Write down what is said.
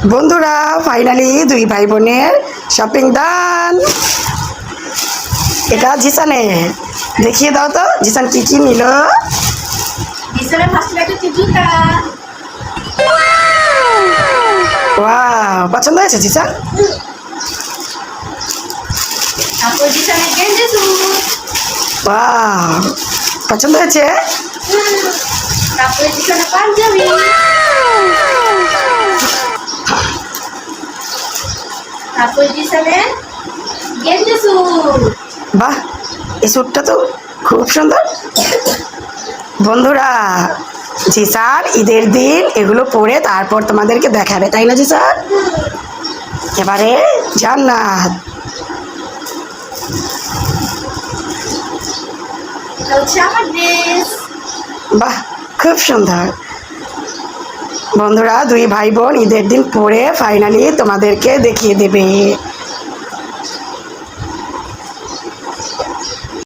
বন্ধুরা ফাইনালি দুই ভাই বোনের শপিং ডান। এটা জিসানের, দেখিয়ে দাও তো জিসান কি কি নিল। জিসানের ফার্স্ট একটা জুতা। ওয়াও, পছন্দ হয়েছে জিসান? তারপর জিসানের গেঞ্জি স্যুট। ওয়াও, পছন্দ হয়েছে। তারপরে জিসানের পাঞ্জাবি। তারপর জিসানের গেঞ্জি স্যুট। বাহ, এই স্যুটটা তো খুব সুন্দর। বন্ধুরা জিসান ঈদের দিন এগুলো পরে তারপর তোমাদেরকে দেখাবে, তাই না জিসান? এবারে জান্নাত। এটা হচ্ছে আমার ড্রেস। বাহ, খুব সুন্দর। বন্ধুরা দুই ভাই বোন ঈদের দিন পরে ফাইনালি তোমাদেরকে দেখিয়ে দেবে।